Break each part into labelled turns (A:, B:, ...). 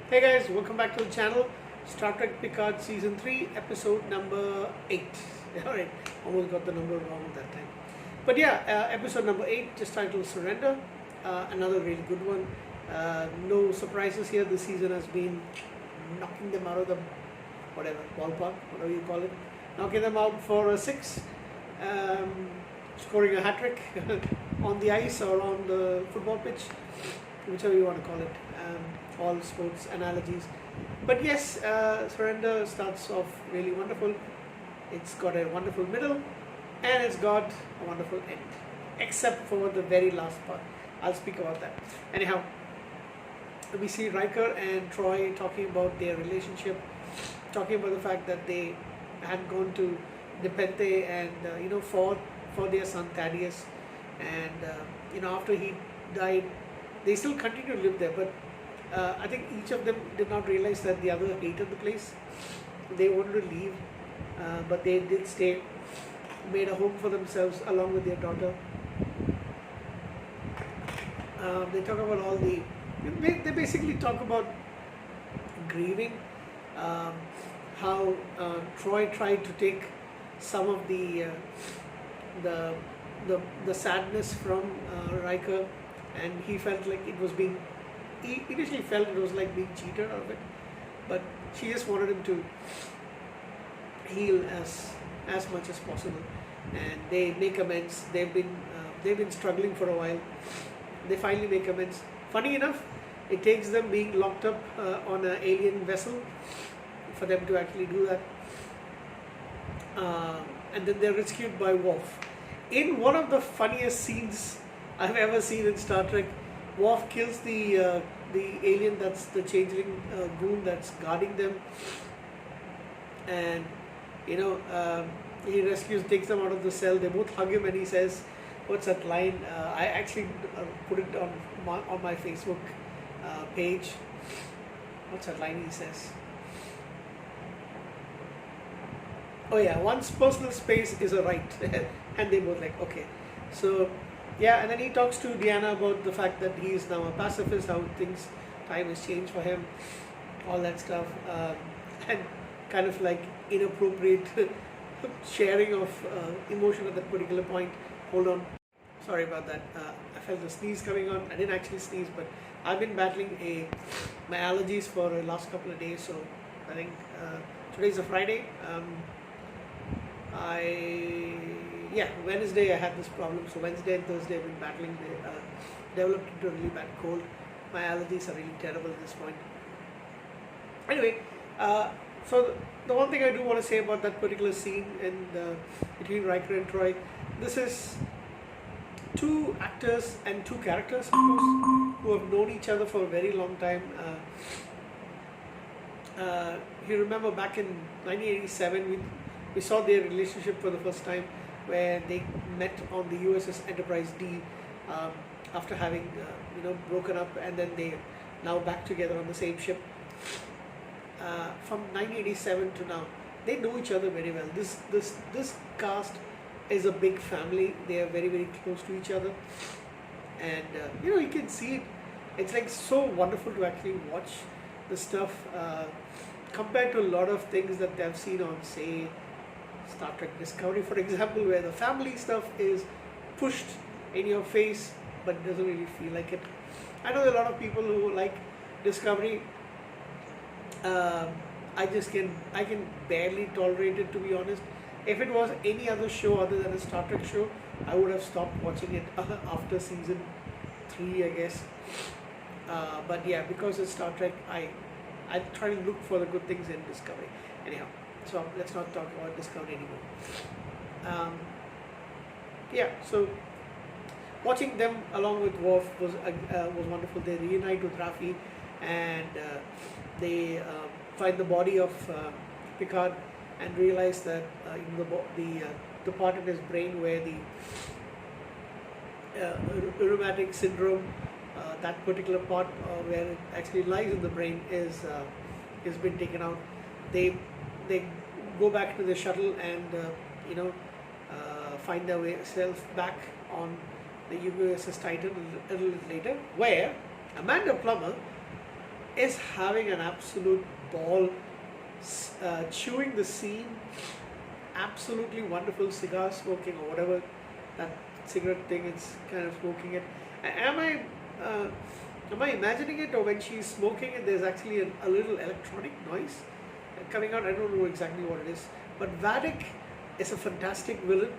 A: Hey guys, welcome back to the channel. Star Trek Picard Season 3, Episode number 8. Alright, almost got the number wrong that time. But yeah, Episode number 8, just titled Surrender. Another really good one. No surprises here. This season has been knocking them out of the ballpark, whatever you call it. Knocking them out for a 6. Scoring a hat trick on the ice or on the football pitch, whichever you want to call it. All sports analogies. But yes, Surrender starts off really wonderful. It's got a wonderful middle and it's got a wonderful end, except for the very last part. I'll speak about that. Anyhow, we see Riker and Troi talking about their relationship, talking about the fact that they had gone to Nepenthe and for their son Thaddeus, and after he died, they still continue to live there, but I think each of them did not realize that the other hated the place. They wanted to leave, but they did stay, made a home for themselves along with their daughter. They talk about they basically talk about grieving, how Troi tried to take some of the sadness from Riker, and he felt like he initially felt it was like being cheated out of it, but she just wanted him to heal as much as possible, and they make amends. They've been struggling for a while. They finally make amends. Funny enough, it takes them being locked up on an alien vessel for them to actually do that, and then they're rescued by Worf. In one of the funniest scenes I've ever seen in Star Trek, Worf kills the alien that's the changeling goon that's guarding them, and he takes them out of the cell. They both hug him, and he says, "What's that line?" I actually put it on my Facebook page. What's that line he says? Oh yeah, one's personal space is a right, and they both like, okay, so. Yeah, and then he talks to Deanna about the fact that he is now a pacifist, how time has changed for him, all that stuff, and kind of like inappropriate sharing of emotion at that particular point. Hold on, sorry about that. I felt a sneeze coming on. I didn't actually sneeze, but I've been battling my allergies for the last couple of days. So I think today's a Friday. Wednesday I had this problem, so Wednesday and Thursday I've been battling. Developed into a really bad cold. My allergies are really terrible at this point. Anyway, so the one thing I do want to say about that particular scene between Riker and Troi, this is two actors and two characters, of course, who have known each other for a very long time. You remember back in 1987, we saw their relationship for the first time, where they met on the USS Enterprise D after having broken up, and then they now back together on the same ship. From 1987 to now, they know each other very well. This cast is a big family. They are very, very close to each other, and you can see it. It's like so wonderful to actually watch the stuff compared to a lot of things that they've seen on, say, Star Trek Discovery, for example, where the family stuff is pushed in your face but doesn't really feel like it. I know there are a lot of people who like Discovery. I can barely tolerate it, to be honest. If it was any other show other than a Star Trek show, I would have stopped watching it after season 3, I guess. But yeah, because it's Star Trek, I try to look for the good things in Discovery. Anyhow, so let's not talk about Discovery anymore. So watching them along with Worf was wonderful. They reunite with Raffi, and they find the body of Picard and realize that the part in his brain where the rheumatic syndrome, that particular part where it actually lies in the brain, is been taken out. They go back to the shuttle and find their way self back on the USS Titan a little later, where Amanda Plummer is having an absolute ball, chewing the scene. Absolutely wonderful cigar smoking or whatever that cigarette thing is kind of smoking it. Am I imagining it, or when she's smoking it, there's actually a little electronic noise coming out? I don't know exactly what it is, but Vadic is a fantastic villain.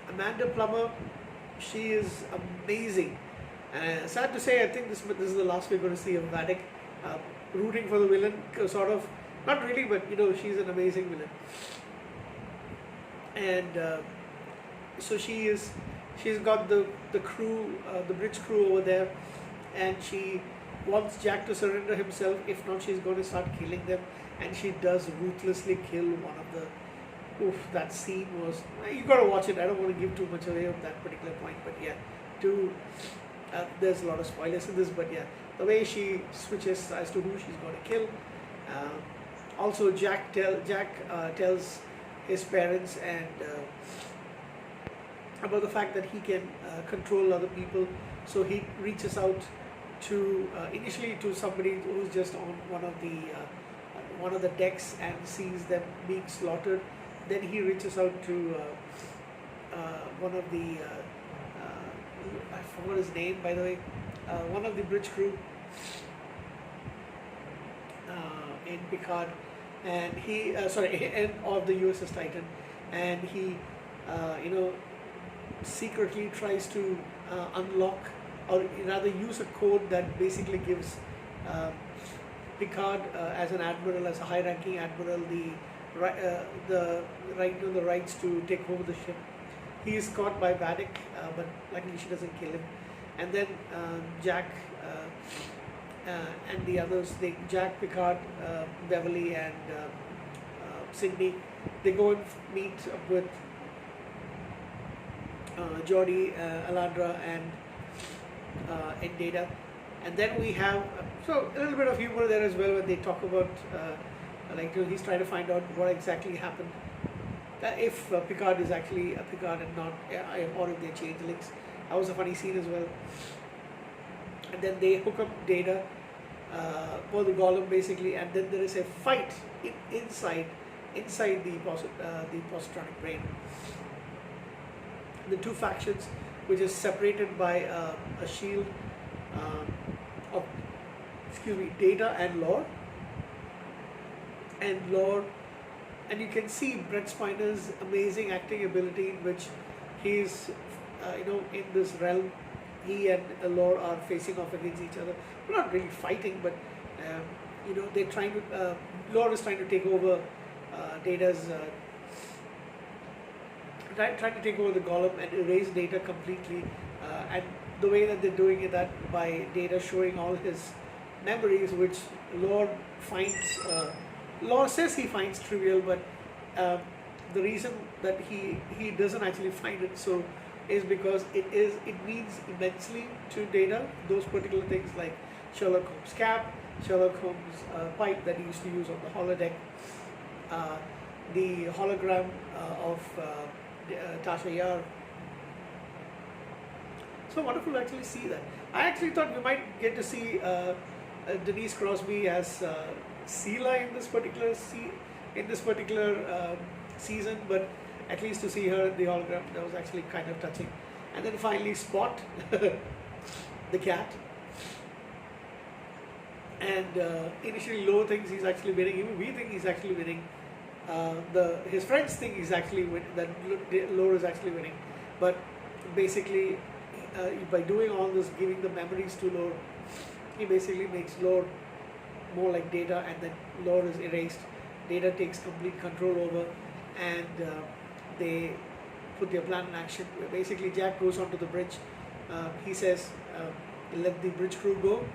A: Amanda Plummer, she is amazing. Sad to say, I think this is the last we're going to see of Vadic. Rooting for the villain, sort of, not really, but she's an amazing villain. And so she's got the crew, the bridge crew over there, and she wants Jack to surrender himself. If not, she's going to start killing them, and she does ruthlessly kill one of the. Oof, that scene was. You got to watch it. I don't want to give too much away of that particular point, but yeah, there's a lot of spoilers in this, but yeah, the way she switches as to who she's going to kill. Also, Jack tells his parents and about the fact that he can control other people. So he reaches out to initially to somebody who's just on one of the decks and sees them being slaughtered. Then he reaches out to one of the I forgot his name, by the way, one of the bridge crew in Picard, and he of the USS Titan, and he secretly tries to unlock, or rather use a code that basically gives Picard as an admiral, as a high-ranking admiral, the rights to take over the ship. He is caught by Vadic, but luckily she doesn't kill him. And then Jack and the others, Jack, Picard, Beverly, and Sydney, they go and meet up with Geordi, Alandra, and Data. And then we have so a little bit of humor there as well when they talk about he's trying to find out what exactly happened, if Picard is actually a Picard and not, or if they're changelings. That was a funny scene as well. And then they hook up Data for the Golem basically, and then there is a fight inside the positronic brain. The two factions, which is separated by a shield of Data and Lore. And you can see Brett Spiner's amazing acting ability, in which he's in this realm, he and Lore are facing off against each other. We're not really fighting, but they're trying to. Lore is trying to take over Data's. Trying to take over the Golem and erase Data completely, and the way that they're doing it, that by Data showing all his memories, which Lore finds. Lore says he finds trivial, but the reason that he doesn't actually find it so is because it means immensely to Data. Those particular things like Sherlock Holmes' cap, Sherlock Holmes' pipe that he used to use on the holodeck, the hologram of Tasha Yar. So wonderful to actually see that. I actually thought we might get to see Denise Crosby as Sela in this particular season, but at least to see her in the hologram, that was actually kind of touching. And then finally Spot, the cat. And initially Lore thinks he's actually winning. Even we think he's actually winning. His friends think he's actually that Lore is actually winning. But basically, by doing all this, giving the memories to Lore, he basically makes Lore more like Data, and then Lore is erased. Data takes complete control over, and they put their plan in action. Basically, Jack goes onto the bridge. He says, "Let the bridge crew go,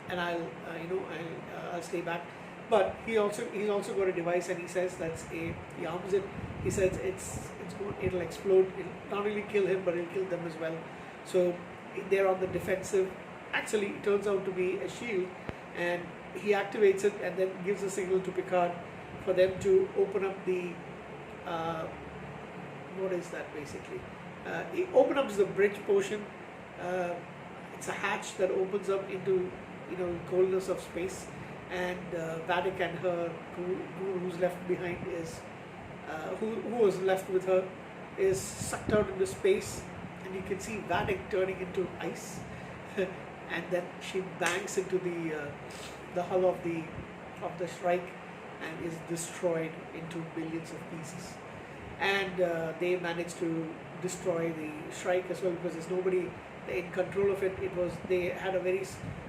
A: and I'll stay back." But he's also got a device, and he says he arms it. He says it'll explode. It'll not only kill him, but it'll kill them as well. So they're on the defensive. Actually, it turns out to be a shield, and he activates it and then gives a signal to Picard for them to open up the. What is that basically? He opens up the bridge portion. It's a hatch that opens up into coldness of space, and Vatic and her, who's left behind is who was left with her is sucked out into space, and you can see Vatic turning into ice, and then she bangs into the hull of the Shrike and is destroyed into billions of pieces. And they managed to destroy the Shrike as well, because there's nobody in control of it. They had a very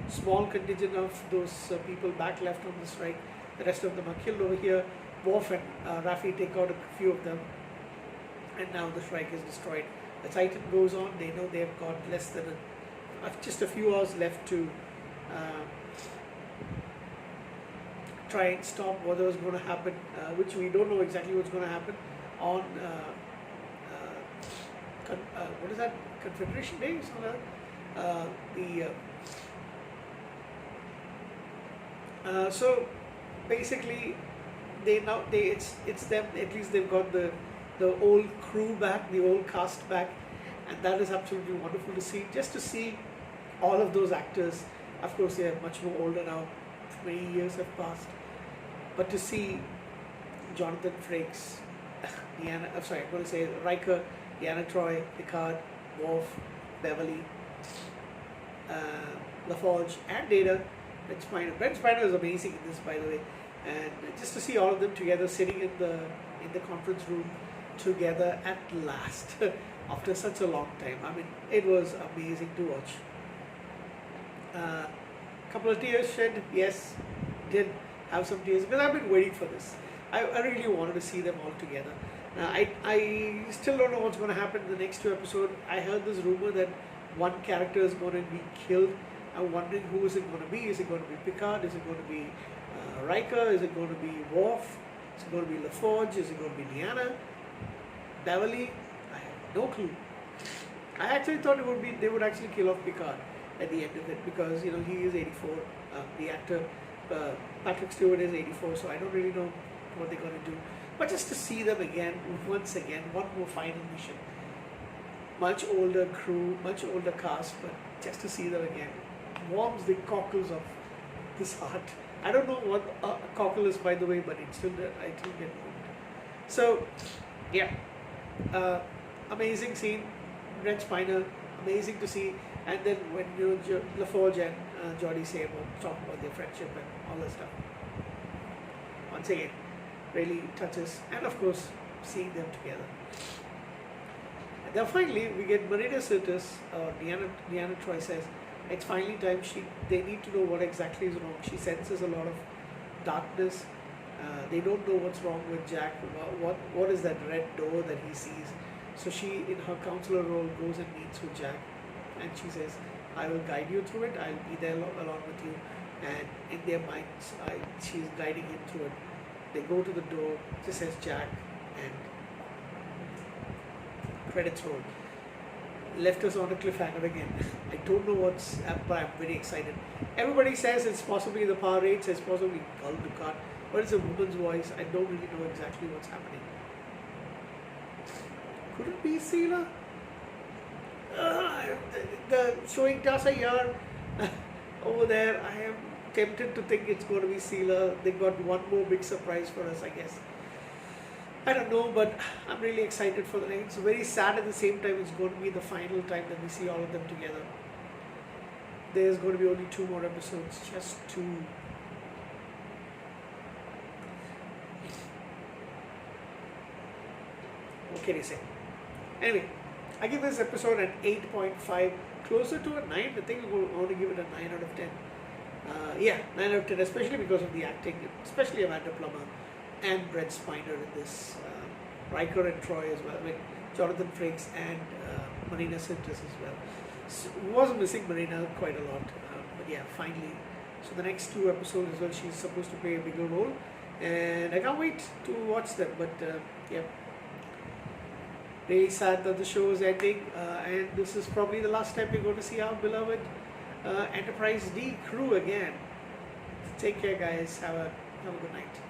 A: small contingent of those people back left on the Shrike. The rest of them are killed over here. Worf and Raffi take out a few of them, and now the Shrike is destroyed. The Titan goes on. They know they've got less than just a few hours left to try and stop whatever's going to happen, which we don't know exactly what's going to happen on what is that, Confederation Day or something like that? So basically it's them. At least they've got the old crew back, the old cast back, and that is absolutely wonderful to see. Just to see all of those actors. Of course, they are much more older now. Many years have passed, but to see Jonathan Frakes, Riker, Deanna Troi, Picard, Worf, Beverly, LaForge, and Data. Brent Spiner is amazing in this, by the way, and just to see all of them together, sitting in the conference room together at last after such a long time. I mean, it was amazing to watch. Couple of tears shed, yes, did have some tears, because I've been waiting for this. I really wanted to see them all together. I still don't know what's going to happen in the next two episodes. I heard this rumor that one character is going to be killed. I'm wondering who is it going to be. Is it going to be Picard? Is it going to be Riker? Is it going to be Worf? Is it going to be LaForge? Is it going to be Deanna? Beverly? I have no clue. I actually thought they would actually kill off Picard at the end of it, because he is 84. The actor Patrick Stewart is 84, so I don't really know what they're going to do. But just to see them again, once again, one more final mission. Much older crew, much older cast, but just to see them again warms the cockles of this heart. I don't know what a cockle is, by the way, but I still get warmed. So, yeah, amazing scene. Brent Spiner, amazing to see. And then when LaForge and Geordi Sable talk about their friendship and all that stuff. Once again, really touches, and of course, seeing them together. And then finally, we get Marina Sirtis, or Deanna Troi says, it's finally time. They need to know what exactly is wrong. She senses a lot of darkness. They don't know what's wrong with Jack. What is that red door that he sees? So she, in her counselor role, goes and meets with Jack, and she says, I will guide you through it. I'll be there along with you. And in their minds, she's guiding him through it. They go to the door, just says Jack, and credits roll. Left us on a cliffhanger again. I don't know what's up, but I'm very excited. Everybody says it's possibly the power rates, it's possibly Gul Dukat, but it's a woman's voice. I don't really know exactly what's happening. Could it be Sela? The showing Tasha here over there, I am tempted to think it's going to be Sela. They got one more big surprise for us, I guess. I don't know, but I'm really excited for the night. It's very sad at the same time. It's going to be the final time that we see all of them together. There's going to be only 2 more episodes, just 2. What can you say? Anyway, I give this episode an 8.5, closer to a 9. I think I'm going to give it a 9 out of 10. 9 out of 10, especially because of the acting, especially Amanda Plummer and Brent Spiner in this, Riker and Troi as well, with Jonathan Frakes and Marina Sirtis as well. So, was missing Marina quite a lot, but yeah, finally. So the next 2 episodes as well, she's supposed to play a bigger role, and I can't wait to watch them. But yeah, really sad that the show is ending, and this is probably the last time we're going to see our beloved Enterprise D crew again. Take care, guys. Have a good night.